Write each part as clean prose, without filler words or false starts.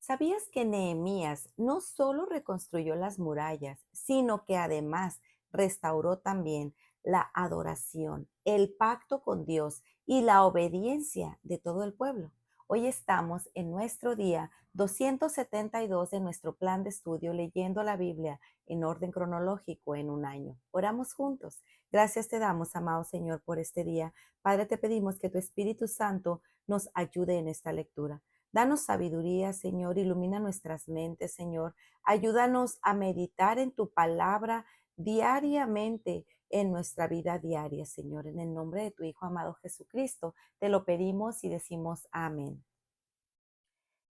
¿Sabías que Nehemías no solo reconstruyó las murallas, sino que además restauró también la adoración, el pacto con Dios y la obediencia de todo el pueblo? Hoy estamos en nuestro día 272 de nuestro plan de estudio leyendo la Biblia en orden cronológico en un año. Oramos juntos. Gracias te damos, amado Señor, por este día. Padre, te pedimos que tu Espíritu Santo nos ayude en esta lectura. Danos sabiduría, Señor, ilumina nuestras mentes, Señor. Ayúdanos a meditar en tu palabra diariamente en nuestra vida diaria, Señor. En el nombre de tu Hijo amado Jesucristo, te lo pedimos y decimos amén.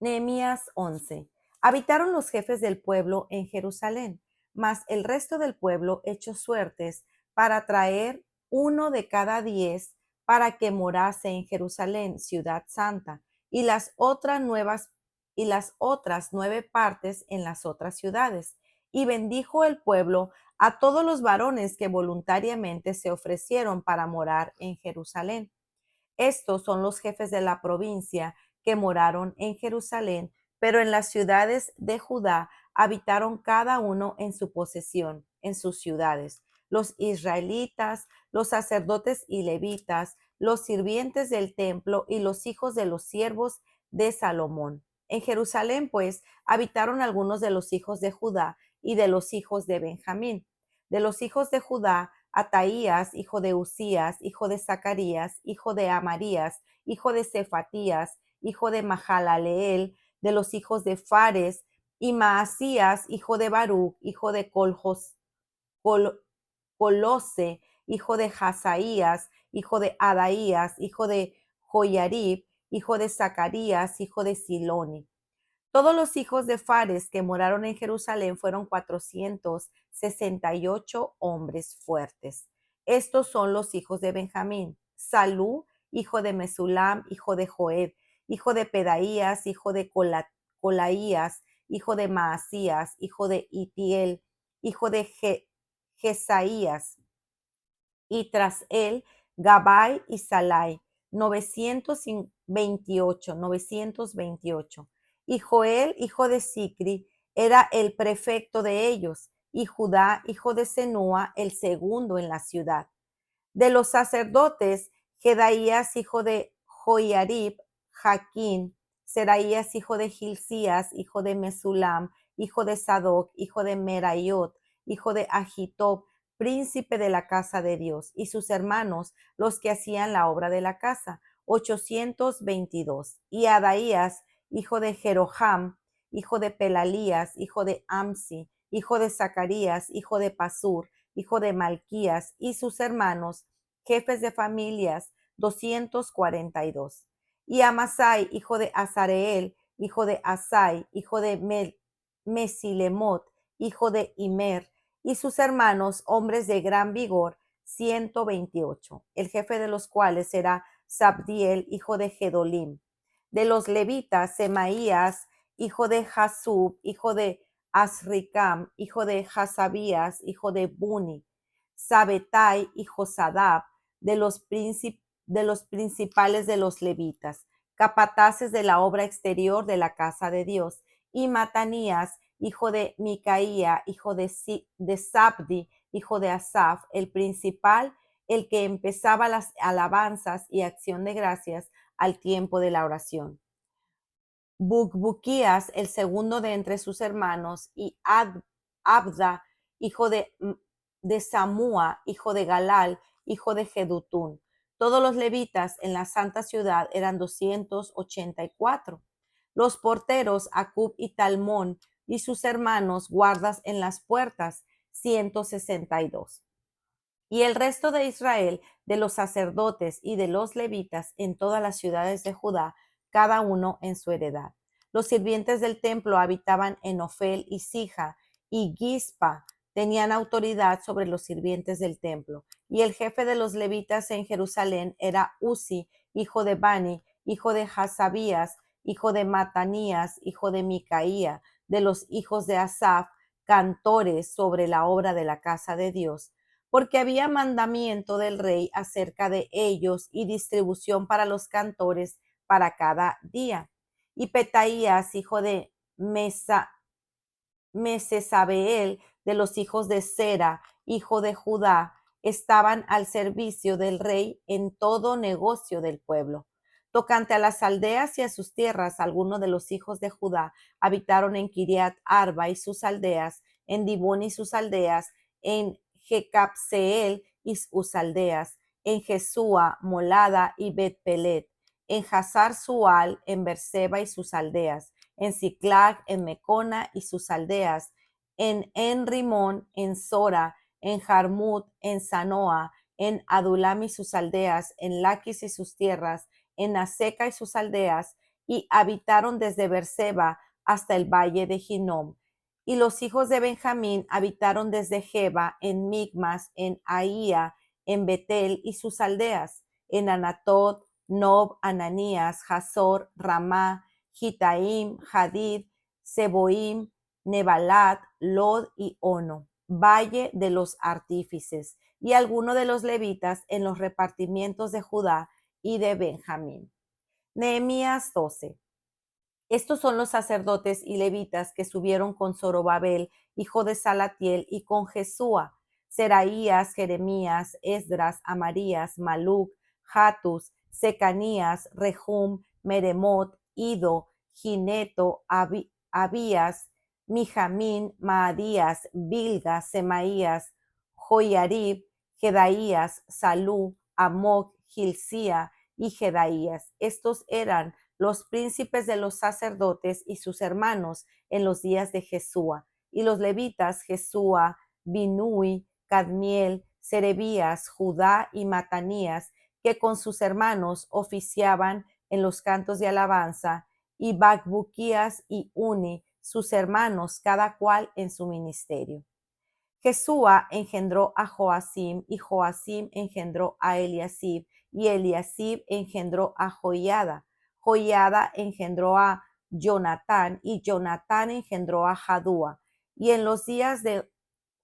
Nehemías 11. Habitaron los jefes del pueblo en Jerusalén, mas el resto del pueblo echó suertes para traer uno de cada 10 para que morase en Jerusalén, ciudad santa, y las otras 9 partes en las otras ciudades. Y bendijo el pueblo a todos los varones que voluntariamente se ofrecieron para morar en Jerusalén. Estos son los jefes de la provincia que moraron en Jerusalén, pero en las ciudades de Judá habitaron cada uno en su posesión, en sus ciudades. Los israelitas, los sacerdotes y levitas, los sirvientes del templo y los hijos de los siervos de Salomón. En Jerusalén, pues, habitaron algunos de los hijos de Judá y de los hijos de Benjamín. De los hijos de Judá, Ataías, hijo de Usías, hijo de Zacarías, hijo de Amarías, hijo de Cefatías, hijo de Mahalaleel, de los hijos de Fares, y Maasías, hijo de Baruch, hijo de Col- Colose, hijo de Hazaías, hijo de Adaías, hijo de Joyarib, hijo de Zacarías, hijo de Siloni. Todos los hijos de Fares que moraron en Jerusalén fueron 468 hombres fuertes. Estos son los hijos de Benjamín: Salú, hijo de Mesulam, hijo de Joed, hijo de Pedaías, hijo de Colaías, hijo de Maasías, hijo de Itiel, hijo de Jesaías, y tras él Gabai y Salai, 928. Y Joel, hijo de Sicri, era el prefecto de ellos, y Judá, hijo de Senúa, el segundo en la ciudad. De los sacerdotes, Jedaías, hijo de Joiarib, Jaquín, Seraías, hijo de Hilcías, hijo de Mesulam, hijo de Sadoc, hijo de Meraiot, hijo de Agitob, príncipe de la casa de Dios, y sus hermanos, los que hacían la obra de la casa, 822. Y Adaías, hijo de Jeroham, hijo de Pelalías, hijo de Amsi, hijo de Zacarías, hijo de Pasur, hijo de Malquías, y sus hermanos, jefes de familias, 242. Y Amasai, hijo de Azareel, hijo de Asai, hijo de Mesilemot, hijo de Imer, y sus hermanos, hombres de gran vigor, 128. El jefe de los cuales era Sabdiel, hijo de Gedolim. De los levitas, Semaías, hijo de Jasub, hijo de Asricam, hijo de Hasabías, hijo de Buni, Sabetai y Josadab, de los principales de los levitas, capataces de la obra exterior de la casa de Dios, y Matanías, hijo de Micaía, hijo de Sabdi, hijo de Asaf, el principal, el que empezaba las alabanzas y acción de gracias al tiempo de la oración. Bukbuquías, el segundo de entre sus hermanos, y Abda, hijo de Samúa, hijo de Galal, hijo de Jedutún. Todos los levitas en la santa ciudad eran 284. Los porteros, Acub y Talmón, y sus hermanos, guardas en las puertas, 162. Y el resto de Israel, de los sacerdotes y de los levitas en todas las ciudades de Judá, cada uno en su heredad. Los sirvientes del templo habitaban en Ofel y Sija, y Gizpa tenían autoridad sobre los sirvientes del templo. Y el jefe de los levitas en Jerusalén era Uzi, hijo de Bani, hijo de Hasabías, hijo de Matanías, hijo de Micaía, de los hijos de Asaf, cantores sobre la obra de la casa de Dios, porque había mandamiento del rey acerca de ellos y distribución para los cantores para cada día. Y Petaías, hijo de Mesa, Mesesabeel, de los hijos de Sera, hijo de Judá, estaban al servicio del rey en todo negocio del pueblo. Tocante a las aldeas y a sus tierras, algunos de los hijos de Judá habitaron en Kiriat Arba y sus aldeas, en Dibón y sus aldeas, en Jecabseel y sus aldeas, en Jesúa, Molada y Bet-Pelet, en Hazar Sual, en Berseba y sus aldeas, en Siclag, en Mecona y sus aldeas, en Rimón, en Sora, en Jarmut, en Sanoa, en Adulam y sus aldeas, en Laquis y sus tierras, en Aseca y sus aldeas, y habitaron desde Berseba hasta el valle de Hinnom. Y los hijos de Benjamín habitaron desde Geba, en Migmas, en Ahía, en Betel y sus aldeas, en Anatot, Nob, Ananías, Hazor, Ramá, Gitaim, Hadid, Seboim, Nebalat, Lod y Ono, valle de los artífices, y algunos de los levitas en los repartimientos de Judá y de Benjamín. Nehemías 12. Estos son los sacerdotes y levitas que subieron con Zorobabel, hijo de Salatiel, y con Jesúa, Seraías, Jeremías, Esdras, Amarías, Maluc, Jatus, Secanías, Rehum, Meremot, Ido, Gineto, Abías, Mijamín, Maadías, Bilga, Semaías, Joyarib, Jedaías, Salú, Amoc, Gilcía y Jedaías. Estos eran los príncipes de los sacerdotes y sus hermanos en los días de Jesúa, y los levitas Jesúa, Binui, Cadmiel, Serebías, Judá y Matanías, que con sus hermanos oficiaban en los cantos de alabanza, y Bacbuquías y Uni, sus hermanos, cada cual en su ministerio. Jesúa engendró a Joacim, y Joacim engendró a Eliasib, y Eliasib engendró a Joiada. Joiada engendró a Jonatán, y Jonatán engendró a Jadúa. Y en los días de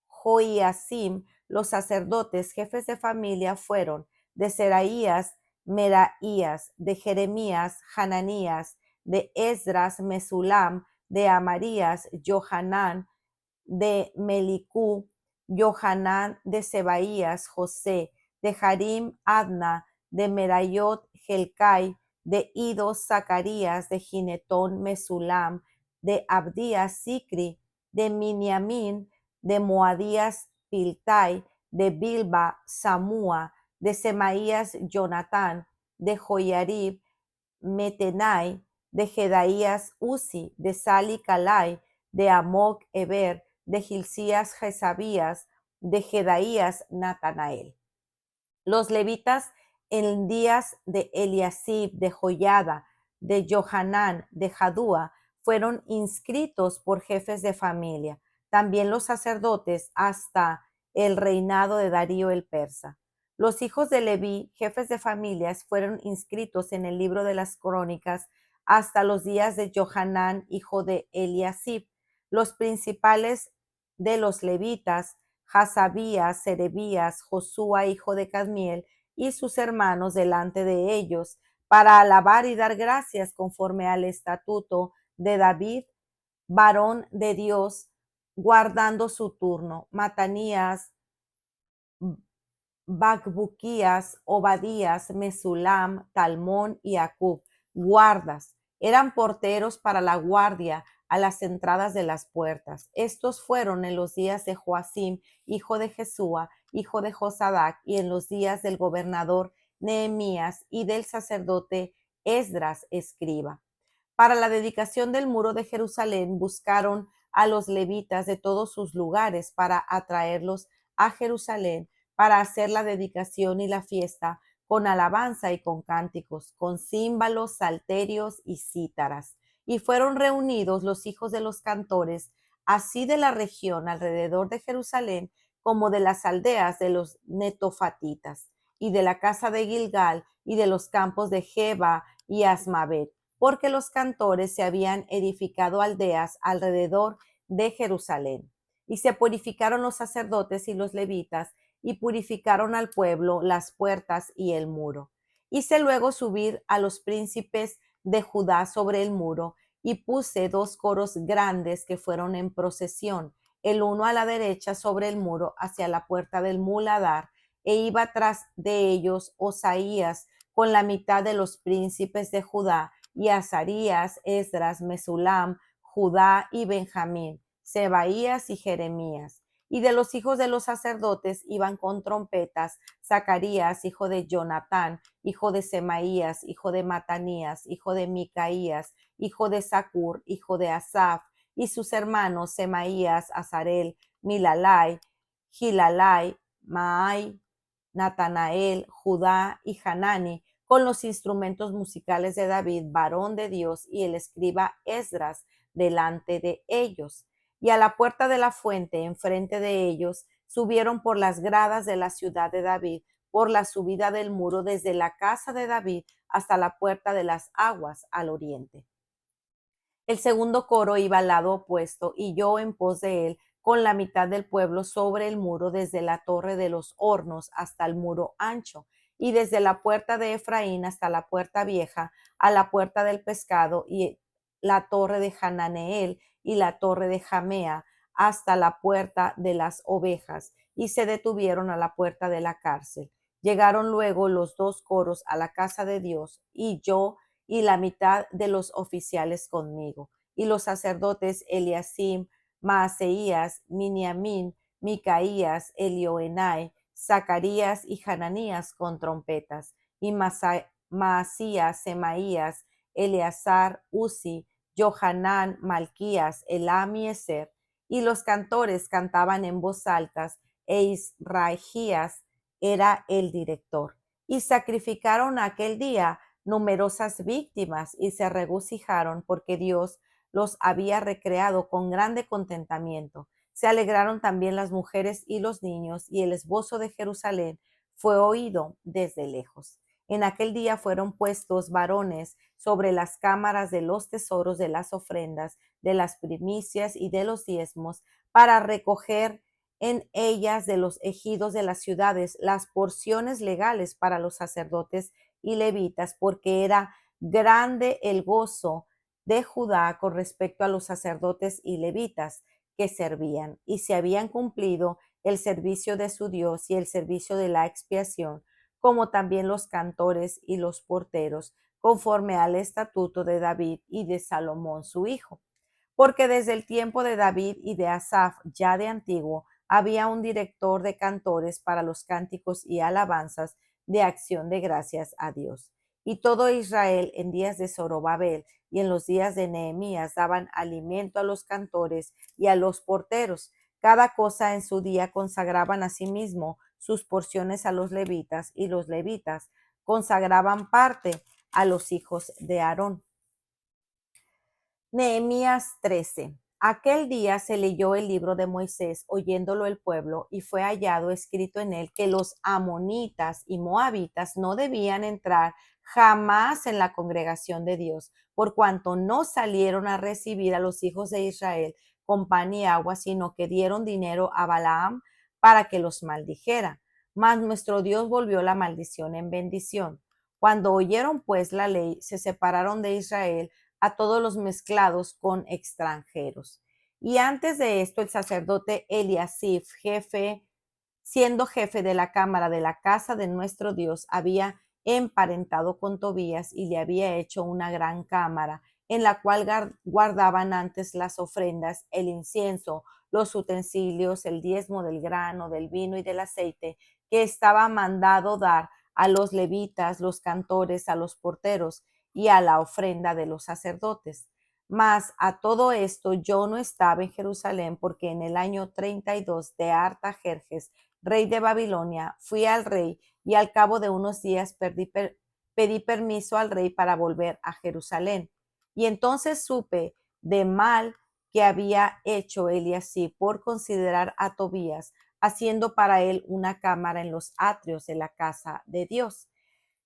Joiacim, los sacerdotes, jefes de familia, fueron de Seraías, Meraías, de Jeremías, Hananías, de Esdras, Mesulam, de Amarías, Johanán, de Melicú, Johanán, de Sebaías, José, de Harim, Adna, de Merayot, Helcai, de Ido, Zacarías, de Ginetón, Mesulam, de Abdías, Sicri, de Miniamín, de Moadías, Piltai, de Bilba, Samúa, de Semaías, Jonatán, de Joyarib, Metenai, de Jedaías, Uzi, de Sali, Calai, de Amoc, Eber, de Gilcías, Jezabías, de Jedaías, Natanael. Los levitas en días de Eliasib, de Joyada, de Johanán, de Jadúa, fueron inscritos por jefes de familia. También los sacerdotes hasta el reinado de Darío el persa. Los hijos de Leví, jefes de familias, fueron inscritos en el libro de las crónicas hasta los días de Johanán, hijo de Eliasib. Los principales de los levitas, Hasabías, Serebías, Josúa, hijo de Cadmiel, y sus hermanos delante de ellos, para alabar y dar gracias conforme al estatuto de David, varón de Dios, guardando su turno. Matanías, Bacbuquías, Obadías, Mesulam, Talmón y Acub, guardas. Eran porteros para la guardia a las entradas de las puertas. Estos fueron en los días de Joacim, hijo de Jesúa, hijo de Josadac, y en los días del gobernador Nehemías y del sacerdote Esdras, escriba. Para la dedicación del muro de Jerusalén buscaron a los levitas de todos sus lugares para atraerlos a Jerusalén, para hacer la dedicación y la fiesta con alabanza y con cánticos, con címbalos, salterios y cítaras. Y fueron reunidos los hijos de los cantores, así de la región alrededor de Jerusalén, como de las aldeas de los netofatitas, y de la casa de Gilgal, y de los campos de Geba y Asmavet, porque los cantores se habían edificado aldeas alrededor de Jerusalén. Y se purificaron los sacerdotes y los levitas, y purificaron al pueblo, las puertas y el muro. Hice luego subir a los príncipes de Judá sobre el muro, y puse 2 coros grandes que fueron en procesión, el uno a la derecha sobre el muro hacia la puerta del muladar, e iba tras de ellos Osaías con la mitad de los príncipes de Judá, y Azarías, Esdras, Mesulam, Judá y Benjamín, Sebaías y Jeremías. Y de los hijos de los sacerdotes iban con trompetas Zacarías, hijo de Jonatán, hijo de Semaías, hijo de Matanías, hijo de Micaías, hijo de Zacur, hijo de Asaf, y sus hermanos Semaías, Azarel, Milalai, Gilalai, Maai, Natanael, Judá y Hanani, con los instrumentos musicales de David, varón de Dios, y el escriba Esdras delante de ellos. Y a la puerta de la fuente, enfrente de ellos, subieron por las gradas de la ciudad de David, por la subida del muro desde la casa de David hasta la puerta de las aguas al oriente. El segundo coro iba al lado opuesto y yo en pos de él con la mitad del pueblo sobre el muro desde la torre de los hornos hasta el muro ancho y desde la puerta de Efraín hasta la puerta vieja a la puerta del pescado y la torre de Hananeel y la torre de Jamea hasta la puerta de las ovejas y se detuvieron a la puerta de la cárcel. Llegaron luego los 2 coros a la casa de Dios y yo y la mitad de los oficiales conmigo, y los sacerdotes Eliasim, Maaseías, Miniamín, Micaías, Elioenai, Zacarías y Hananías con trompetas, y Maasías, Semaías, Eleazar, Uzi, Johanán, Malquías, Elam y Eser, y los cantores cantaban en voz alta, e Israías era el director. Y sacrificaron aquel día numerosas víctimas y se regocijaron porque Dios los había recreado con grande contentamiento. Se alegraron también las mujeres y los niños, y el esbozo de Jerusalén fue oído desde lejos. En aquel día fueron puestos varones sobre las cámaras de los tesoros de las ofrendas, de las primicias y de los diezmos, para recoger en ellas de los ejidos de las ciudades las porciones legales para los sacerdotes y levitas, porque era grande el gozo de Judá con respecto a los sacerdotes y levitas que servían, y se habían cumplido el servicio de su Dios y el servicio de la expiación, como también los cantores y los porteros, conforme al estatuto de David y de Salomón su hijo. Porque desde el tiempo de David y de Asaf, ya de antiguo, había un director de cantores para los cánticos y alabanzas de acción de gracias a Dios. Y todo Israel en días de Zorobabel y en los días de Nehemías daban alimento a los cantores y a los porteros. Cada cosa en su día consagraban a sí mismo sus porciones a los levitas, y los levitas consagraban parte a los hijos de Aarón. Nehemías 13. Aquel día se leyó el libro de Moisés, oyéndolo el pueblo, y fue hallado escrito en él que los amonitas y moabitas no debían entrar jamás en la congregación de Dios, por cuanto no salieron a recibir a los hijos de Israel con pan y agua, sino que dieron dinero a Balaam para que los maldijera. Mas nuestro Dios volvió la maldición en bendición. Cuando oyeron pues la ley, se separaron de Israel a todos los mezclados con extranjeros. Y antes de esto, el sacerdote Eliasif, siendo jefe de la cámara de la casa de nuestro Dios, había emparentado con Tobías y le había hecho una gran cámara, en la cual guardaban antes las ofrendas, el incienso, los utensilios, el diezmo del grano, del vino y del aceite, que estaba mandado dar a los levitas, los cantores, a los porteros y a la ofrenda de los sacerdotes. Mas a todo esto yo no estaba en Jerusalén, porque en el año 32 de Artajerjes, rey de Babilonia, fui al rey, y al cabo de unos días pedí permiso al rey para volver a Jerusalén. Y entonces supe de mal que había hecho Eliasib por considerar a Tobías, haciendo para él una cámara en los atrios de la casa de Dios.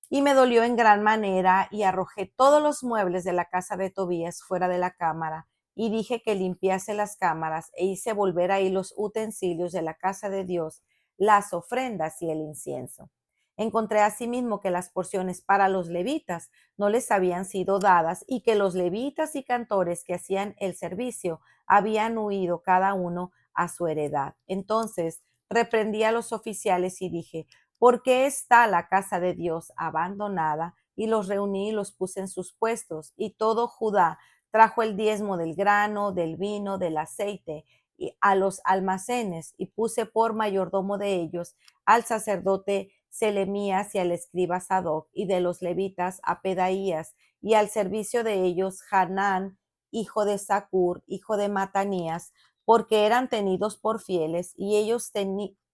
Y me dolió en gran manera, y arrojé todos los muebles de la casa de Tobías fuera de la cámara, y dije que limpiase las cámaras, e hice volver ahí los utensilios de la casa de Dios, las ofrendas y el incienso. Encontré asimismo que las porciones para los levitas no les habían sido dadas y que los levitas y cantores que hacían el servicio habían huido cada uno a su heredad. Entonces reprendí a los oficiales y dije, ¿por qué está la casa de Dios abandonada? Y los reuní y los puse en sus puestos. Y todo Judá trajo el diezmo del grano, del vino, del aceite y a los almacenes, y puse por mayordomo de ellos al sacerdote Selemías y al escriba Sadoc, y de los levitas a Pedaías, y al servicio de ellos Hanán, hijo de Zacur, hijo de Matanías, porque eran tenidos por fieles, y ellos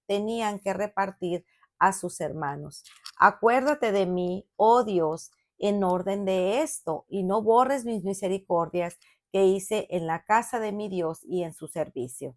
tenían que repartir a sus hermanos. Acuérdate de mí, oh Dios, en orden de esto, y no borres mis misericordias que hice en la casa de mi Dios y en su servicio.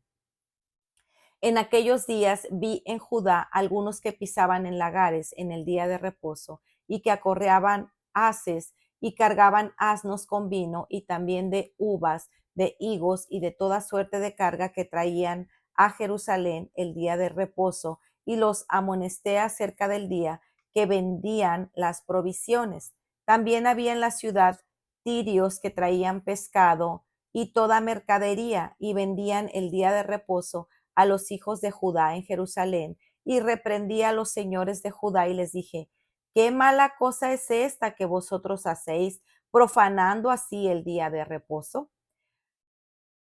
En aquellos días vi en Judá algunos que pisaban en lagares en el día de reposo y que acorreaban haces y cargaban asnos con vino y también de uvas, de higos y de toda suerte de carga que traían a Jerusalén el día de reposo, y los amonesté acerca del día que vendían las provisiones. También había en la ciudad tirios que traían pescado y toda mercadería y vendían el día de reposo a los hijos de Judá en Jerusalén, y reprendí a los señores de Judá y les dije, ¿qué mala cosa es esta que vosotros hacéis, profanando así el día de reposo?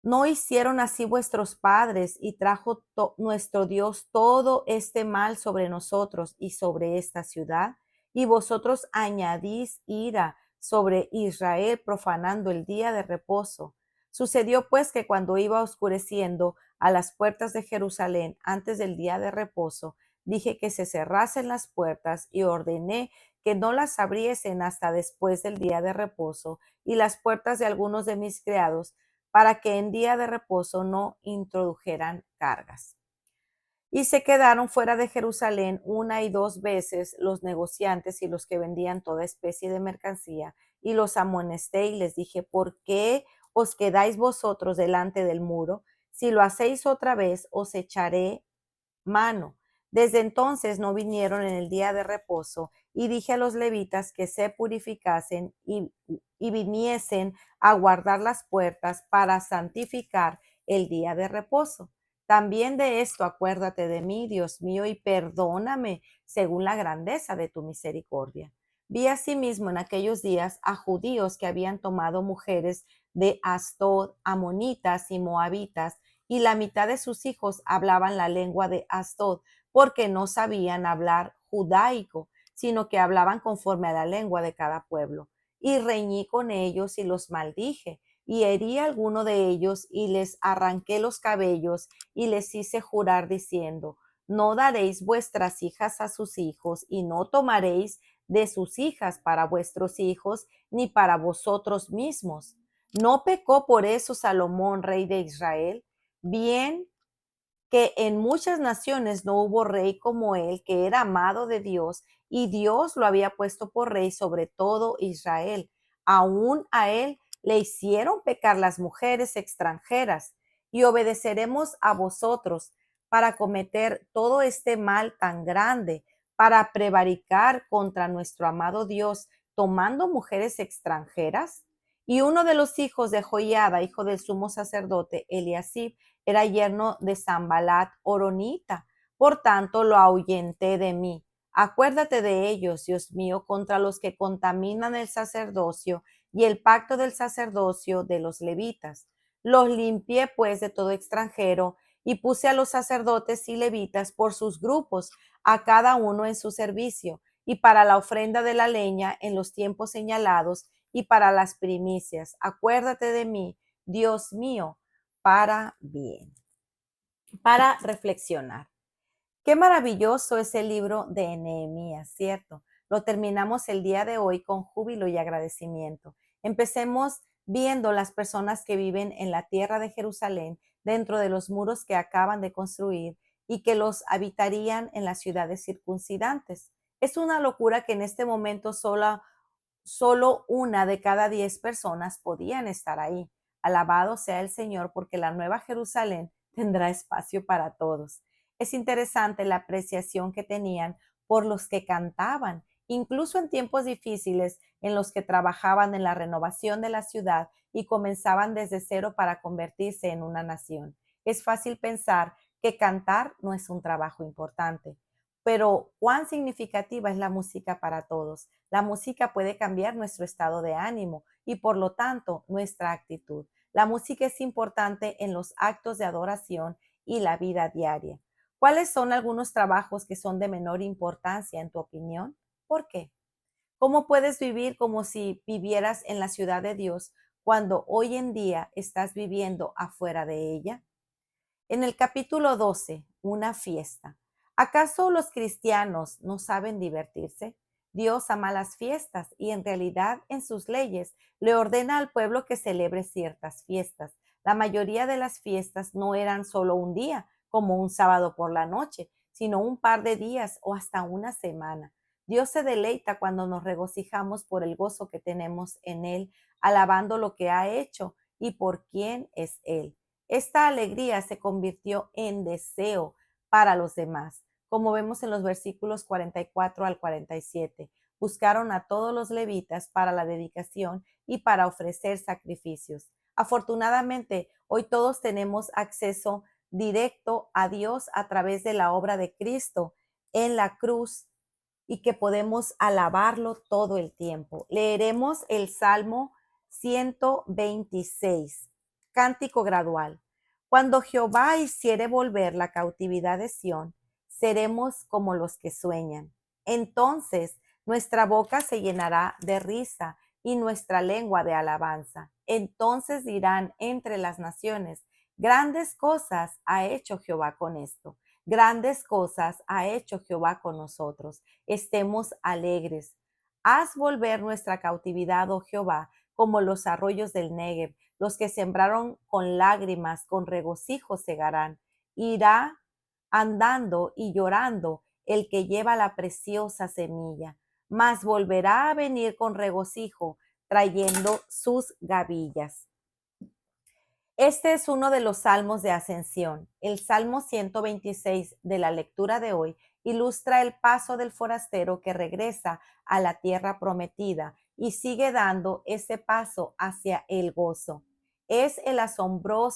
¿No hicieron así vuestros padres y trajo nuestro Dios todo este mal sobre nosotros y sobre esta ciudad? Y vosotros añadís ira sobre Israel profanando el día de reposo. Sucedió pues que cuando iba oscureciendo a las puertas de Jerusalén antes del día de reposo, dije que se cerrasen las puertas y ordené que no las abriesen hasta después del día de reposo, y las puertas de algunos de mis criados para que en día de reposo no introdujeran cargas. Y se quedaron fuera de Jerusalén una y dos veces los negociantes y los que vendían toda especie de mercancía, y los amonesté y les dije, ¿por qué os quedáis vosotros delante del muro? Si lo hacéis otra vez, os echaré mano. Desde entonces no vinieron en el día de reposo, y dije a los levitas que se purificasen y viniesen a guardar las puertas para santificar el día de reposo. También de esto acuérdate de mí, Dios mío, y perdóname según la grandeza de tu misericordia. Vi asimismo en aquellos días a judíos que habían tomado mujeres de Astod, amonitas y moabitas, y la mitad de sus hijos hablaban la lengua de Astod, porque no sabían hablar judaico, sino que hablaban conforme a la lengua de cada pueblo. Y reñí con ellos y los maldije, y herí a alguno de ellos y les arranqué los cabellos y les hice jurar diciendo, no daréis vuestras hijas a sus hijos y no tomaréis de sus hijas para vuestros hijos ni para vosotros mismos. ¿No pecó por eso Salomón, rey de Israel? Bien que en muchas naciones no hubo rey como él, que era amado de Dios, y Dios lo había puesto por rey sobre todo Israel. Aún a él le hicieron pecar las mujeres extranjeras, y obedeceremos a vosotros para cometer todo este mal tan grande, para prevaricar contra nuestro amado Dios, tomando mujeres extranjeras. Y uno de los hijos de Joiada, hijo del sumo sacerdote Eliasib, era yerno de Sambalat Horonita, por tanto lo ahuyenté de mí. Acuérdate de ellos, Dios mío, contra los que contaminan el sacerdocio y el pacto del sacerdocio de los levitas. Los limpié pues de todo extranjero y puse a los sacerdotes y levitas por sus grupos, a cada uno en su servicio, y para la ofrenda de la leña en los tiempos señalados y para las primicias. Acuérdate de mí, Dios mío, para bien. Para reflexionar. Qué maravilloso es el libro de Nehemías, ¿cierto? Lo terminamos el día de hoy con júbilo y agradecimiento. Empecemos viendo las personas que viven en la tierra de Jerusalén, dentro de los muros que acaban de construir y que los habitarían en las ciudades circuncidantes. Es una locura que en este momento solo una de cada 10 personas podían estar ahí. Alabado sea el Señor, porque la nueva Jerusalén tendrá espacio para todos. Es interesante la apreciación que tenían por los que cantaban, incluso en tiempos difíciles en los que trabajaban en la renovación de la ciudad y comenzaban desde cero para convertirse en una nación. Es fácil pensar que cantar no es un trabajo importante, pero cuán significativa es la música para todos. La música puede cambiar nuestro estado de ánimo y por lo tanto nuestra actitud. La música es importante en los actos de adoración y la vida diaria. ¿Cuáles son algunos trabajos que son de menor importancia en tu opinión? ¿Por qué? ¿Cómo puedes vivir como si vivieras en la ciudad de Dios cuando hoy en día estás viviendo afuera de ella? En el capítulo 12, una fiesta. ¿Acaso los cristianos no saben divertirse? Dios ama las fiestas y en realidad en sus leyes le ordena al pueblo que celebre ciertas fiestas. La mayoría de las fiestas no eran solo un día, como un sábado por la noche, sino un par de días o hasta una semana. Dios se deleita cuando nos regocijamos por el gozo que tenemos en Él, alabando lo que ha hecho y por quién es Él. Esta alegría se convirtió en deseo para los demás, como vemos en los versículos 44 al 47. Buscaron a todos los levitas para la dedicación y para ofrecer sacrificios. Afortunadamente, hoy todos tenemos acceso directo a Dios a través de la obra de Cristo en la cruz y que podemos alabarlo todo el tiempo. Leeremos el Salmo 126, cántico gradual. Cuando Jehová hiciere volver la cautividad de Sión, seremos como los que sueñan. Entonces nuestra boca se llenará de risa y nuestra lengua de alabanza. Entonces dirán entre las naciones, grandes cosas ha hecho Jehová con esto. Grandes cosas ha hecho Jehová con nosotros. Estemos alegres. Haz volver nuestra cautividad, oh Jehová, como los arroyos del Negev. Los que sembraron con lágrimas, con regocijo segarán. Irá andando y llorando el que lleva la preciosa semilla, mas volverá a venir con regocijo, trayendo sus gavillas. Este es uno de los salmos de ascensión. El Salmo 126 de la lectura de hoy ilustra el paso del forastero que regresa a la tierra prometida y sigue dando ese paso hacia el gozo. Es el asombro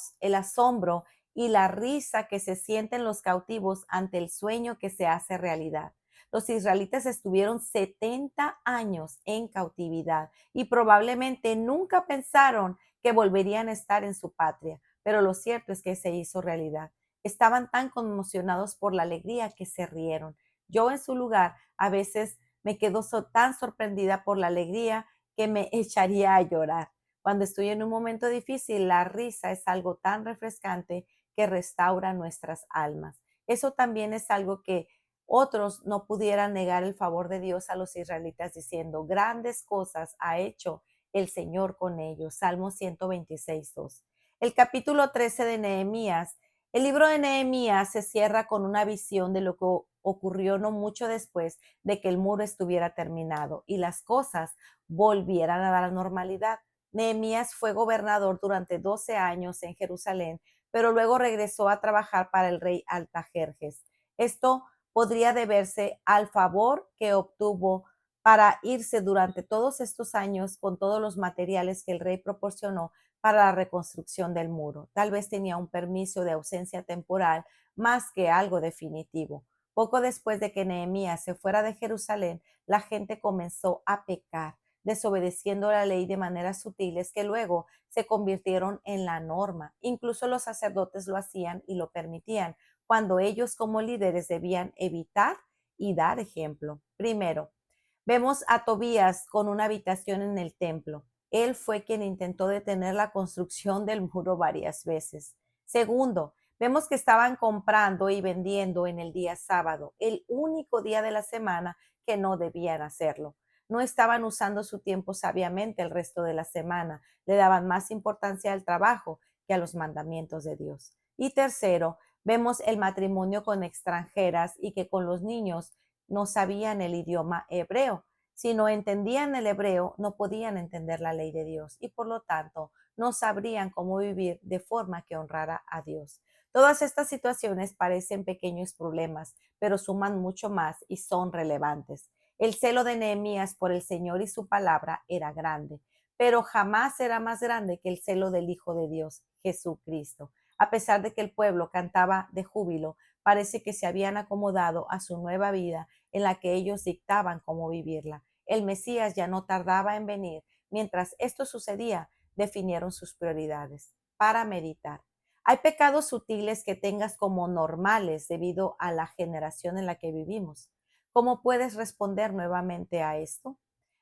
y la risa que se sienten los cautivos ante el sueño que se hace realidad. Los israelitas estuvieron 70 años en cautividad y probablemente nunca pensaron que volverían a estar en su patria, pero lo cierto es que se hizo realidad. Estaban tan conmocionados por la alegría que se rieron. Yo en su lugar a veces me quedo tan sorprendida por la alegría que me echaría a llorar. Cuando estoy en un momento difícil, la risa es algo tan refrescante que restaura nuestras almas. Eso también es algo que otros no pudieran negar el favor de Dios a los israelitas diciendo, grandes cosas ha hecho el Señor con ellos. Salmo 126, 2. El capítulo 13 de Nehemías. El libro de Nehemías se cierra con una visión de lo que ocurrió no mucho después de que el muro estuviera terminado y las cosas volvieran a la normalidad. Nehemías fue gobernador durante 12 años en Jerusalén, pero luego regresó a trabajar para el rey Artajerjes. Esto podría deberse al favor que obtuvo para irse durante todos estos años con todos los materiales que el rey proporcionó para la reconstrucción del muro. Tal vez tenía un permiso de ausencia temporal más que algo definitivo. Poco después de que Nehemías se fuera de Jerusalén, la gente comenzó a pecar, desobedeciendo la ley de maneras sutiles que luego se convirtieron en la norma. Incluso los sacerdotes lo hacían y lo permitían, cuando ellos como líderes debían evitar y dar ejemplo. Primero, vemos a Tobías con una habitación en el templo. Él fue quien intentó detener la construcción del muro varias veces. Segundo, vemos que estaban comprando y vendiendo en el día sábado, el único día de la semana que no debían hacerlo. No estaban usando su tiempo sabiamente el resto de la semana. Le daban más importancia al trabajo que a los mandamientos de Dios. Y tercero, vemos el matrimonio con extranjeras y que con los niños no sabían el idioma hebreo. Si no entendían el hebreo, no podían entender la ley de Dios y por lo tanto no sabrían cómo vivir de forma que honrara a Dios. Todas estas situaciones parecen pequeños problemas, pero suman mucho más y son relevantes. El celo de Nehemías por el Señor y su palabra era grande, pero jamás será más grande que el celo del Hijo de Dios, Jesucristo. A pesar de que el pueblo cantaba de júbilo, parece que se habían acomodado a su nueva vida en la que ellos dictaban cómo vivirla. El Mesías ya no tardaba en venir. Mientras esto sucedía, definieron sus prioridades. Para meditar. Hay pecados sutiles que tengas como normales debido a la generación en la que vivimos. ¿Cómo puedes responder nuevamente a esto?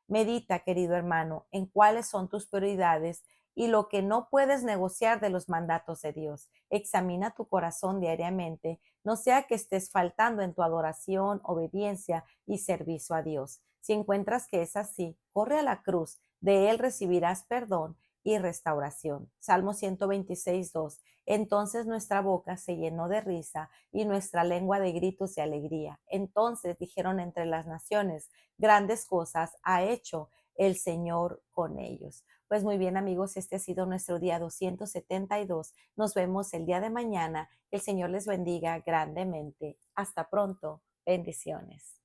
Medita, querido hermano, en cuáles son tus prioridades y lo que no puedes negociar de los mandatos de Dios. Examina tu corazón diariamente, no sea que estés faltando en tu adoración, obediencia y servicio a Dios. Si encuentras que es así, corre a la cruz, de Él recibirás perdón y restauración. Salmo 126:2. Entonces nuestra boca se llenó de risa y nuestra lengua de gritos de alegría. Entonces dijeron entre las naciones, grandes cosas ha hecho el Señor con ellos. Pues muy bien, amigos, este ha sido nuestro día 272. Nos vemos el día de mañana. El Señor les bendiga grandemente. Hasta pronto. Bendiciones.